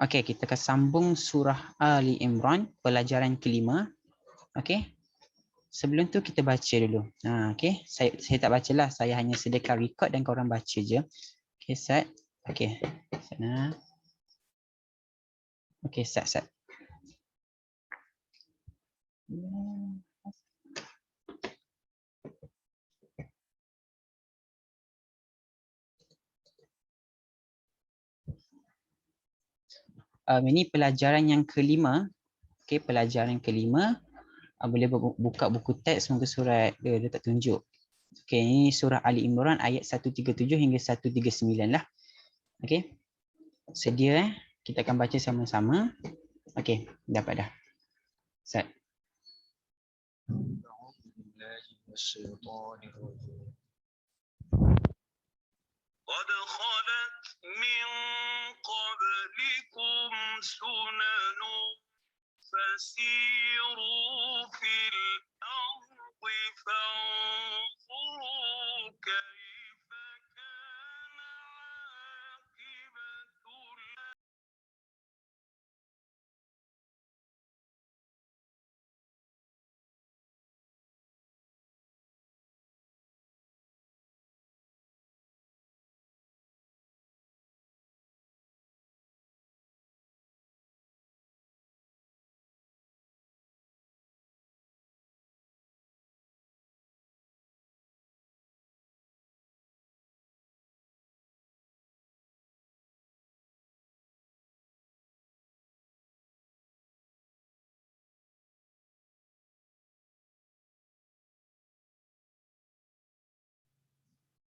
Okey, kita akan sambung surah Ali Imran pelajaran kelima. Okey. Sebelum tu kita baca dulu. Okey. Saya tak bacalah, saya hanya sediakan record dan korang baca je. Okey, set. Okey. Sana. Okey, set. Ini pelajaran yang kelima. Okey, pelajaran kelima. Boleh buka buku teks muka surat dia tak tunjuk. Okey, ini surah Ali Imran ayat 137 hingga 139 lah. Okey. Sedia kita akan baca sama-sama. Okey, dapat dah. Set. قد خلت من قبلكم سنن فسيروا في الأرض فانظروا كيف كان عاقبة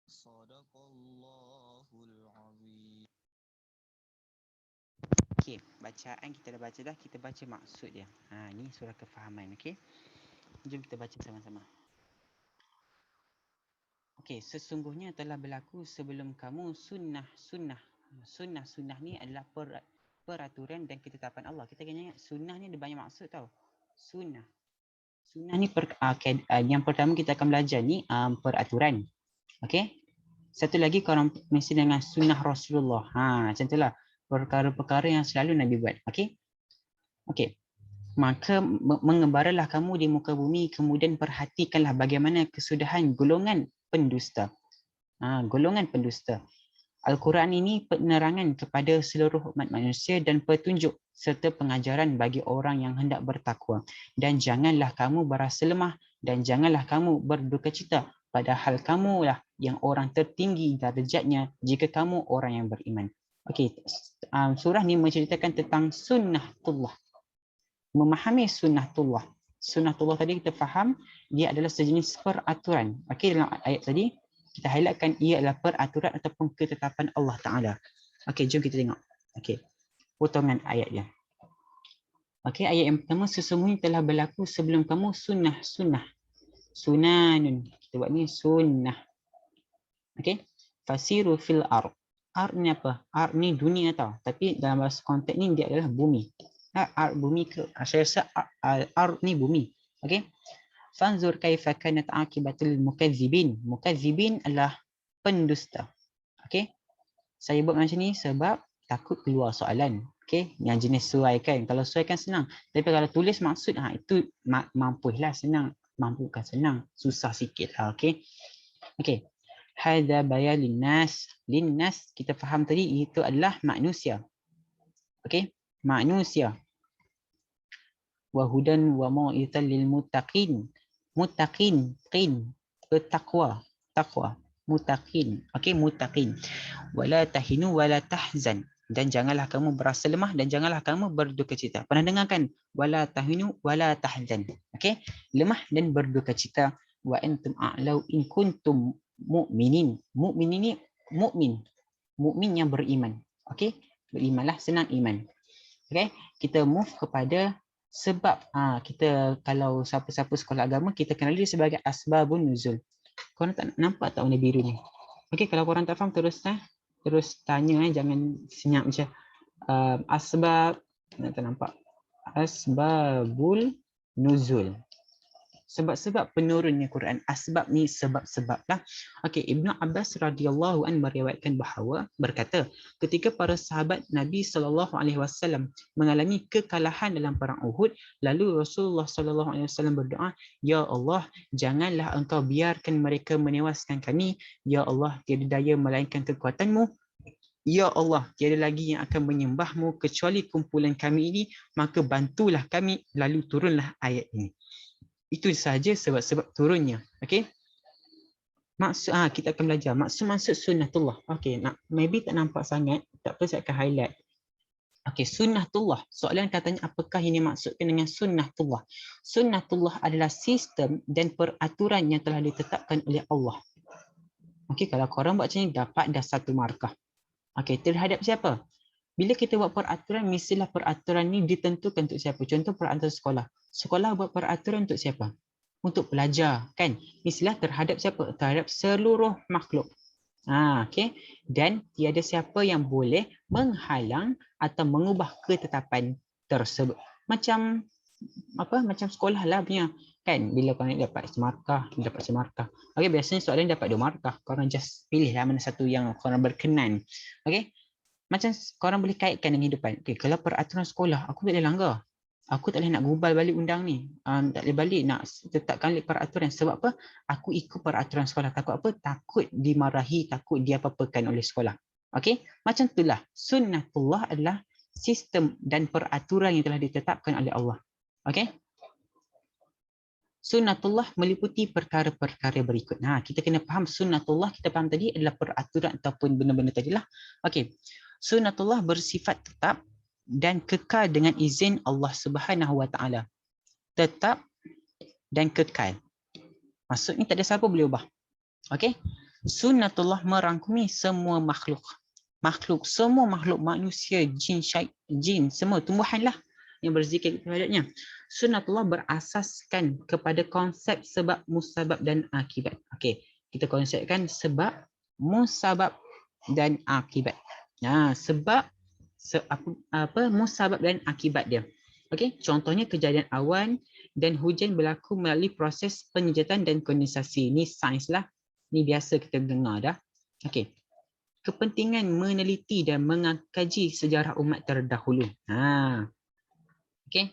Sadaqallahul azim. Okey, bacaan kita dah baca dah, kita baca maksud dia. Ni surah kefahaman, okey. Jom kita baca sama-sama. Okey, sesungguhnya telah berlaku sebelum kamu sunnah-sunnah. Sunnah-sunnah ni adalah peraturan dan ketetapan Allah. Kita kena ingat sunnah ni ada banyak maksud tau. Sunnah. Sunnah ni yang pertama kita akan belajar ni peraturan. Okey. Satu lagi korang mesti dengan sunnah Rasulullah. Macam itulah. Perkara-perkara yang selalu Nabi buat. Okey. Okey. Maka mengembaralah kamu di muka bumi, kemudian perhatikanlah bagaimana kesudahan golongan pendusta. Golongan pendusta. Al-Quran ini penerangan kepada seluruh umat manusia dan petunjuk serta pengajaran bagi orang yang hendak bertakwa. Dan janganlah kamu berasa lemah dan janganlah kamu berduka cita, padahal kamulah yang orang tertinggi darjatnya jika kamu orang yang beriman. Okey, surah ni menceritakan tentang sunnatullah. Memahami sunnatullah. Sunnatullah tadi kita faham dia adalah sejenis peraturan. Okey, dalam ayat tadi kita highlightkan ia adalah peraturan ataupun ketetapan Allah Ta'ala. Okey, jom kita tengok. Okey, potongan ayat dia. Okey, ayat yang pertama, sesungguhnya telah berlaku sebelum kamu sunnah-sunnah. Sunanun. Kita buat ni sunnah. Okey, fasiru fil ard. Ard ni apa? Ard ni dunia tau. Tapi dalam bahasa konteks ni dia adalah bumi. Ard bumi ke? Saya rasa ard ni bumi. Okey. Fanzur kaifa kanat akibatul mukadzibin. Mukadzibin adalah pendusta. Okey. Saya buat macam ni sebab takut keluar soalan. Okey, yang jenis suaikan. Kalau suaikan senang. Tapi kalau tulis maksud itu mampulah senang. Mampu kan senang. Susah sikit lah. Okey. Okey. Hadza bayan linnas. Linnas kita faham tadi itu adalah manusia. Okey, manusia. Wa hudan wa mau'izatan lil muttaqin. Muttaqin, bertakwa, takwa, muttaqin. Okey, muttaqin. Wala tahinu wala tahzan. Dan janganlah kamu berasa lemah dan janganlah kamu berduka cita. Pernah dengar kan? Wala tahinu wala tahzan. Okey, lemah dan berduka cita. Wa antum a'lau in kuntum mu'minin. Mu'min ini mukmin. Mukmin yang beriman. Okey, berimanlah, senang iman. Okey, kita move kepada sebab kita kalau siapa-siapa sekolah agama kita kenali dia sebagai asbabun nuzul. Korang tak nampak tak warna biru ni? Okey, kalau korang tak faham terus tanya, jangan senyap macam asbab, tak nampak. Asbabul nuzul. Sebab-sebab penurunnya Quran. Asbab ni sebab-sebab lah. Okey, Ibnu Abbas radhiyallahu an meriwayatkan bahawa berkata, ketika para sahabat Nabi SAW mengalami kekalahan dalam perang Uhud, lalu Rasulullah SAW berdoa, "Ya Allah, janganlah engkau biarkan mereka menewaskan kami. Ya Allah, tiada daya melainkan kekuatanmu. Ya Allah, tiada lagi yang akan menyembahmu kecuali kumpulan kami ini, maka bantulah kami." Lalu turunlah ayat ini. Itu sahaja sebab-sebab turunnya. Okey. Maksud kita akan belajar maksud sunnatullah. Okey, maybe tak nampak sangat, tak apa saya akan highlight. Okey, sunnatullah. Soalan katanya apakah ini maksudkan dengan sunnatullah? Sunnatullah adalah sistem dan peraturan yang telah ditetapkan oleh Allah. Okey, kalau korang buat macam ni dapat dah 1 markah. Okey, terhadap siapa? Bila kita buat peraturan, mestilah peraturan ni ditentukan untuk siapa. Contoh peraturan sekolah. Sekolah buat peraturan untuk siapa? Untuk pelajar, kan? Mestilah terhadap siapa? Terhadap seluruh makhluk. Okey. Dan tiada siapa yang boleh menghalang atau mengubah ketetapan tersebut. Macam macam sekolah lah punya. Kan? Bila korang dapat semarkah, dapat semarkah. Okey, biasanya soalan dapat 2 markah. Korang just pilih lah mana satu yang korang berkenan. Okey. Macam korang boleh kaitkan dengan kehidupan. Okay, kalau peraturan sekolah, aku tak boleh langgar. Aku tak boleh nak gubal balik undang ni. Tak boleh balik nak tetapkan balik peraturan. Sebab apa? Aku ikut peraturan sekolah. Takut apa? Takut dimarahi, takut diapa-apakan oleh sekolah. Okey? Macam itulah. Sunnatullah adalah sistem dan peraturan yang telah ditetapkan oleh Allah. Okey? Sunnatullah meliputi perkara-perkara berikut. Kita kena faham sunnatullah, kita faham tadi adalah peraturan ataupun benda-benda tadilah. Okey. Sunnatullah bersifat tetap dan kekal dengan izin Allah Subhanahu Wa Taala. Tetap dan kekal. Maksudnya tak ada siapa boleh ubah. Okey? Sunnatullah merangkumi semua makhluk. Semua makhluk, manusia, jin, semua tumbuhanlah yang berzikir terhadapnya. Sunnatullah berasaskan kepada konsep sebab, musabab dan akibat. Okey, kita konsepkan sebab, musabab dan akibat. Sebab musabab dan akibat dia. Okey, contohnya kejadian awan dan hujan berlaku melalui proses penyejatan dan kondensasi. Ni sains lah. Ni biasa kita dengar dah. Okey. Kepentingan meneliti dan mengkaji sejarah umat terdahulu. Okey.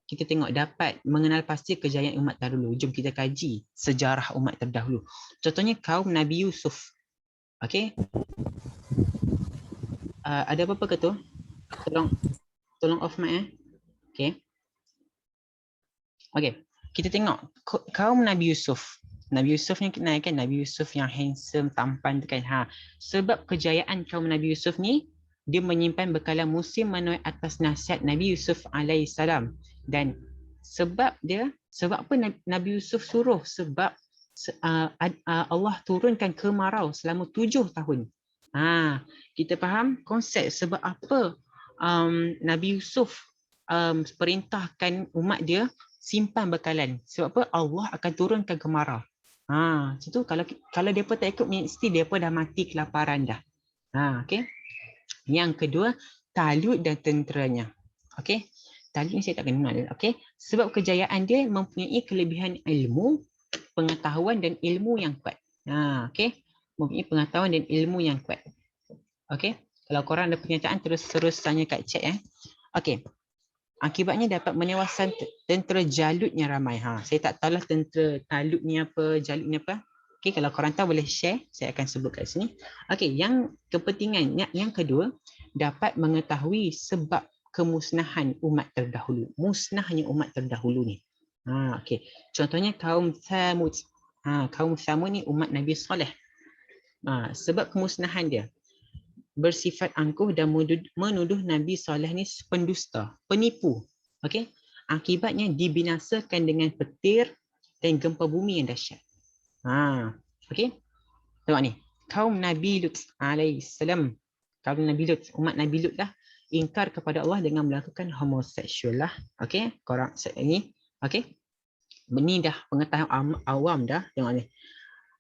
Kita tengok dapat mengenal pasti kejayaan umat terdahulu. Jom kita kaji sejarah umat terdahulu. Contohnya kaum Nabi Yusuf. Okey. Ada apa-apa ke tu? Tolong off mic . Okey. Okey. Kita tengok kaum Nabi Yusuf. Nabi Yusuf ni kenal kan? Nabi Yusuf yang handsome, tampan tu kan. Sebab kejayaan kaum Nabi Yusuf ni, dia menyimpan bekalan musim menuai atas nasihat Nabi Yusuf alaihissalam. Dan sebab apa Nabi Yusuf suruh? Sebab Allah turunkan kemarau selama 7 tahun. Kita faham konsep sebab apa Nabi Yusuf perintahkan umat dia simpan bekalan. Sebab apa? Allah akan turunkan kemarau. Macam tu kalau depa tak ikut mesti depa dah mati kelaparan dah. Okey. Yang kedua, Talut dan tenteranya. Okey. Talut ni saya tak kenal. Okey. Sebab kejayaan dia mempunyai kelebihan ilmu, pengetahuan dan ilmu yang kuat. Okey. Mempunyai pengetahuan dan ilmu yang kuat. Okey. Kalau korang ada pernyataan terus tanya kat chat . Okey. Akibatnya dapat menewaskan tentera Jalut yang ramai. Saya tak tahulah tentera Talut ni apa, Jalut ni apa. Okey, kalau korang tahu boleh share, saya akan sebut kat sini. Okey, yang kepentingan yang kedua, dapat mengetahui sebab kemusnahan umat terdahulu. Musnahnya umat terdahulu ni. Okey. Contohnya kaum Thamud. Kaum Thamud ni umat Nabi Saleh. Sebab kemusnahan dia, bersifat angkuh dan menuduh Nabi Saleh ni pendusta, penipu. Okey. Akibatnya dibinasakan dengan petir dan gempa bumi yang dahsyat. Okey. Tengok ni. Kaum Nabi Lut alaihissalam. Kaum Nabi Lut, umat Nabi Lut lah, ingkar kepada Allah dengan melakukan homoseksual lah. Okey. Korang ini. Okey. Ini dah pengetahuan awam dah. Tengok ni.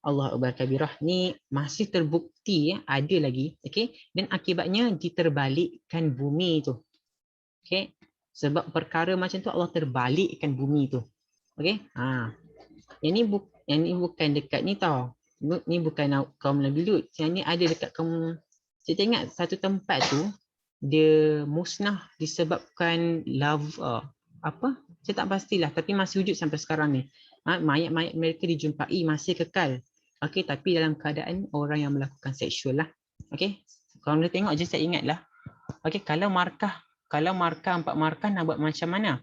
Allah Akbar kabirah ni masih terbukti ada lagi, okey, dan akibatnya diterbalikkan bumi tu. Okey, sebab perkara macam tu Allah terbalikkan bumi tu. Okey? Yang ni bukan dekat ni tau. Ni bukan kaum Nabi Lut. Yang ni ada dekat kaum, saya ingat satu tempat tu dia musnah disebabkan lava. Apa? Saya tak pastilah tapi masih wujud sampai sekarang ni. Mayat-mayat mereka dijumpai masih kekal. Okey, tapi dalam keadaan orang yang melakukan seksual lah. Okey? Kalau boleh tengok je saya ingatlah. Okey, kalau markah 4 markah nak buat macam mana?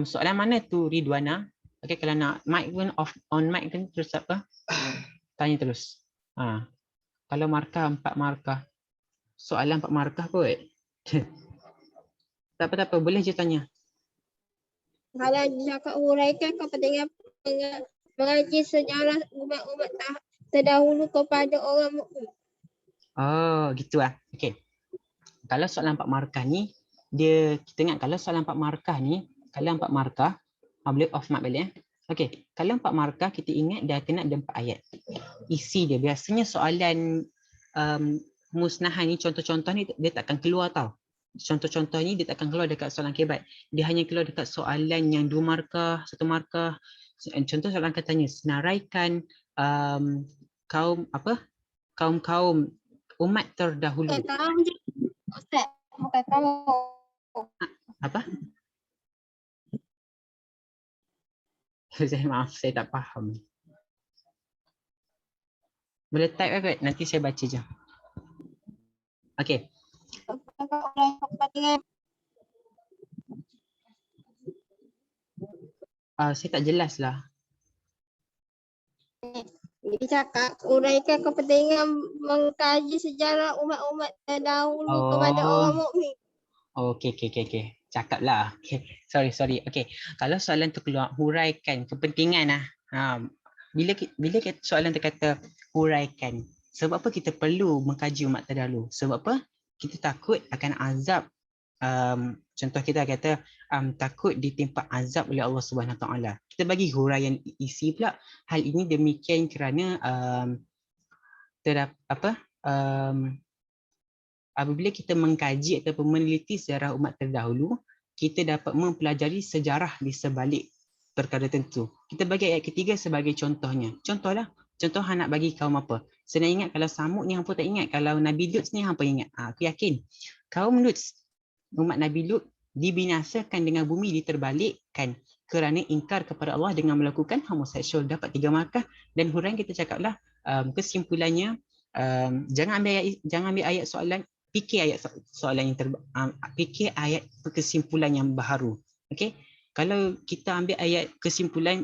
Soalan mana tu Ridwana? Okey, kalau nak mic pun off, on mic kan terus apa? Tanya terus. Kalau markah 4 markah. Soalan 4 markah kot. Tak apa, boleh je tanya. Kalau cakap huraikan kepentingan mengaji sejarah umat-umat terdahulu kepada orang mukmin. Oh, gitu lah. Okey. Kalau soalan 4 markah ni, kita ingat kalau soalan 4 markah ni, kalau 4 markah, boleh off mic balik. Okey, kalau 4 markah kita ingat dia kena ada 4 ayat. Isi dia, biasanya soalan musnahan ni, contoh-contoh ni dia takkan keluar tau. Contoh-contoh ni dia takkan keluar dekat soalan kebat. Dia hanya keluar dekat soalan yang 2 markah, 1 markah. Contoh soalan katanya, senaraikan kaum-kaum umat terdahulu. Bukan kaum je, Ustaz. Bukan kaum. Apa? Maaf, saya tak faham. Boleh type kot, nanti saya baca je. Okey. Kepentingan Saya tak jelas lah. dia cakap uraikan kepentingan mengkaji sejarah umat-umat terdahulu kepada orang mukmin. Okey. Cakap lah. Okay. Sorry. Okey. Kalau soalan tu keluar, huraikan kepentingan lah. Bila soalan tu kata huraikan, sebab apa kita perlu mengkaji umat terdahulu? Sebab apa? Kita takut akan azab. Contoh kita kata takut ditimpa azab oleh Allah Subhanahu Wa Taala. Kita bagi huraian isi pula. Hal ini demikian kerana apabila kita mengkaji ataupun meneliti sejarah umat terdahulu, kita dapat mempelajari sejarah di sebalik perkara tertentu. Kita bagi ayat ketiga sebagai contohnya. Contoh nak bagi kaum apa? Senang ingat kalau Samud ni hampa tak ingat. Kalau Nabi Lut ni hampa ingat. Aku yakin kaum Lut, umat Nabi Lut dibinasakan dengan bumi diterbalikkan kerana ingkar kepada Allah dengan melakukan homoseksual. Dapat 3 markah dan huraian kita cakaplah kesimpulannya jangan ambil ayat soalan, fikir ayat soalan yang fikir ayat kesimpulan yang baharu. Okey, kalau kita ambil ayat kesimpulan,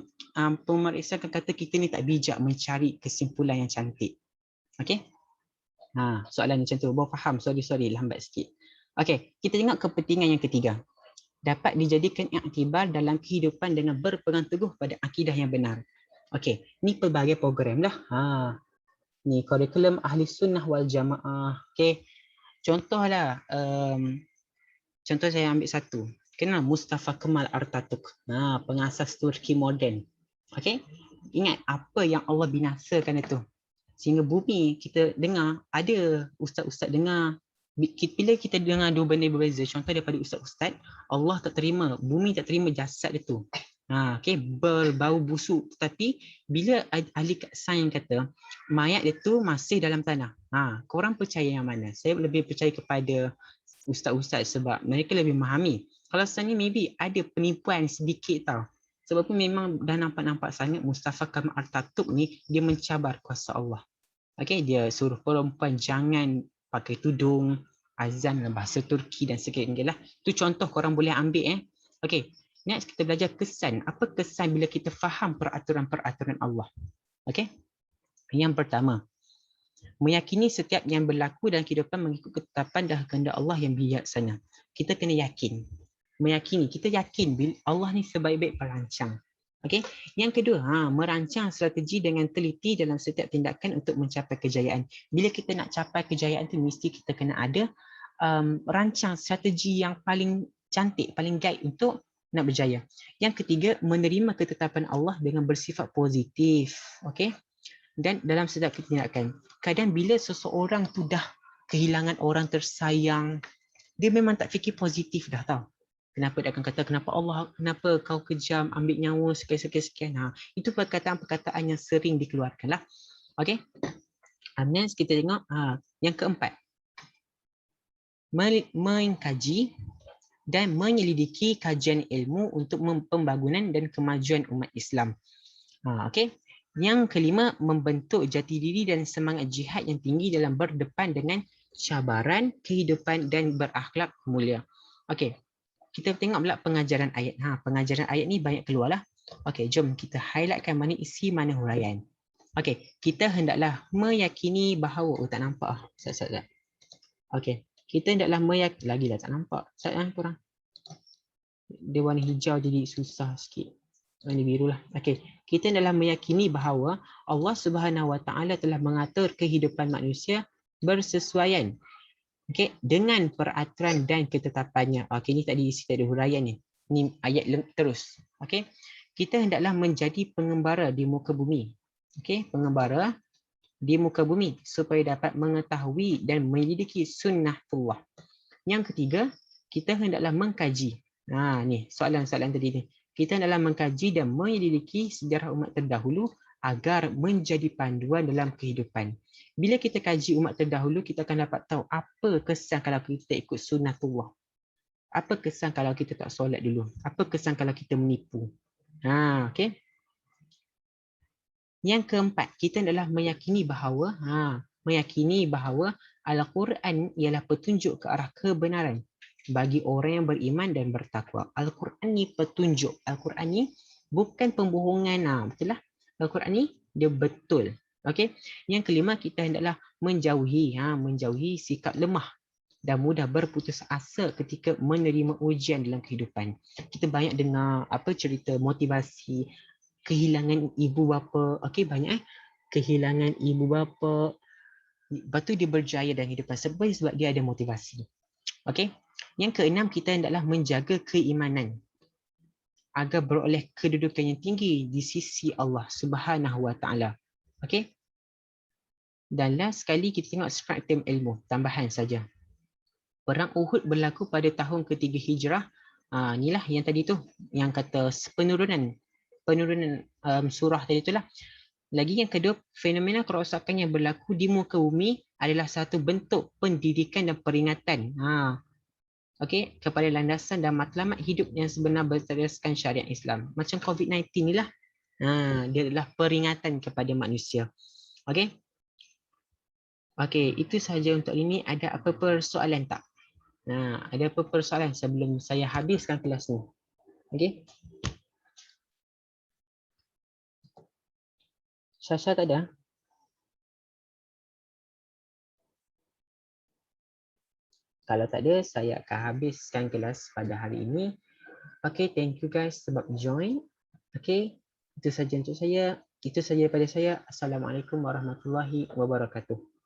pemeriksa akan kata kita ni tak bijak mencari kesimpulan yang cantik. Okey, soalan macam tu baru faham. Sorry lambat sikit. Okey, kita tengok kepentingan yang ketiga. Dapat dijadikan iktibar dalam kehidupan dengan berpegang teguh pada akidah yang benar. Okey, ni pelbagai program lah. Ni kurikulum Ahli Sunnah wal Jamaah. Okey. Contohlah, contoh saya ambil satu. Kenal Mustafa Kemal Atatürk. Pengasas Turki moden. Okey. Ingat apa yang Allah binasakan itu. Sehingga bumi kita dengar, ada ustaz-ustaz dengar. Bila kita dengar dua benda berbeza, contoh daripada ustaz-ustaz, Allah tak terima, bumi tak terima jasad itu. Okay, berbau busuk. Tetapi bila ahli sains kata mayat itu masih dalam tanah, korang percaya yang mana? Saya lebih percaya kepada ustaz-ustaz sebab mereka lebih memahami. Kalau sekarang ni maybe ada penipuan sedikit tau. Sebab pun memang dah nampak-nampak sangat Mustafa Kemal Atatürk ni dia mencabar kuasa Allah. Okay, dia suruh perempuan jangan pakai tudung, azan dalam bahasa Turki dan sebagainya lah. Itu contoh korang boleh ambil. Okay, next kita belajar kesan. Apa kesan bila kita faham peraturan-peraturan Allah? Okay, yang pertama, meyakini setiap yang berlaku dalam kehidupan mengikut ketetapan dan kehendak Allah yang bijaksana. Kita kena yakin. Meyakini, kita yakin bila Allah ni sebaik-baik perancang. Okey, yang kedua, merancang strategi dengan teliti dalam setiap tindakan untuk mencapai kejayaan. Bila kita nak capai kejayaan tu mesti kita kena ada rancang strategi yang paling cantik, paling guide untuk nak berjaya. Yang ketiga, menerima ketetapan Allah dengan bersifat positif. Okey. Dan dalam setiap tindakan, kadang bila seseorang tu dah kehilangan orang tersayang, dia memang tak fikir positif dah tau. Kenapa dia akan kata, kenapa kau kejam, ambil nyawa sekian. Itu perkataan-perkataan yang sering dikeluarkan lah. Okey. Next kita tengok yang keempat. Mengkaji dan menyelidiki kajian ilmu untuk pembangunan dan kemajuan umat Islam. Okey. Yang kelima, membentuk jati diri dan semangat jihad yang tinggi dalam berdepan dengan cabaran kehidupan dan berakhlak mulia. Okey. Kita tengok pula pengajaran ayat. Pengajaran ayat ni banyak keluar lah. Okey, jom kita highlightkan mana isi, mana huraian. Okey, kita hendaklah meyakini bahawa, tak nampak Ustaz. Okey, kita hendaklah meyakini, lagi dah tak nampak. Ustaz korang. Dia warna hijau jadi susah sikit. Warna biru lah. Okey, kita hendaklah meyakini bahawa Allah Subhanahu Wa Taala telah mengatur kehidupan manusia bersesuaian dengan peraturan dan ketetapannya. Okey, ni tadi isi tadi huraian ni. Ni ayat terus. Okey. Kita hendaklah menjadi pengembara di muka bumi. Okey, pengembara di muka bumi supaya dapat mengetahui dan menyelidiki sunnatullah. Yang ketiga, kita hendaklah mengkaji. Ni soalan-soalan tadi ni. Kita hendaklah mengkaji dan menyelidiki sejarah umat terdahulu agar menjadi panduan dalam kehidupan. Bila kita kaji umat terdahulu, kita akan dapat tahu apa kesan kalau kita ikut sunnatullah. Apa kesan kalau kita tak solat dulu? Apa kesan kalau kita menipu? Okey. Yang keempat, kita adalah meyakini bahawa Al-Quran ialah petunjuk ke arah kebenaran bagi orang yang beriman dan bertakwa. Al-Quran ni petunjuk. Al-Quran ni bukan pembohongan. Betul lah. Al-Quran ni dia betul. Okey. Yang kelima, kita hendaklah menjauhi sikap lemah dan mudah berputus asa ketika menerima ujian dalam kehidupan. Kita banyak dengar cerita motivasi, kehilangan ibu bapa. Okey, banyak kehilangan ibu bapa. Lepas tu dia berjaya dalam kehidupan sebab dia ada motivasi. Okey. Yang keenam, kita hendaklah menjaga keimanan agar beroleh kedudukan yang tinggi di sisi Allah Subhanahu Wa Taala. Okey. Dan last sekali kita tengok spektum ilmu, tambahan saja. Perang Uhud berlaku pada tahun ketiga Hijrah. Inilah yang tadi tu, yang kata penurunan surah tadi itulah. Lagi yang kedua, fenomena kerosakan yang berlaku di muka bumi adalah satu bentuk pendidikan dan peringatan okey, kepada landasan dan matlamat hidup yang sebenar berdasarkan syariat Islam. Macam COVID-19 inilah. Dia adalah peringatan kepada manusia. Okey. Okey, itu sahaja untuk ini. Ada apa-apa soalan tak? Ada apa-apa soalan sebelum saya habiskan kelas ni? Okey. Syasha tak ada? Kalau tak ada, saya akan habiskan kelas pada hari ini. Okey, thank you guys sebab join. Okey, itu saja untuk saya. Itu saja daripada saya. Assalamualaikum warahmatullahi wabarakatuh.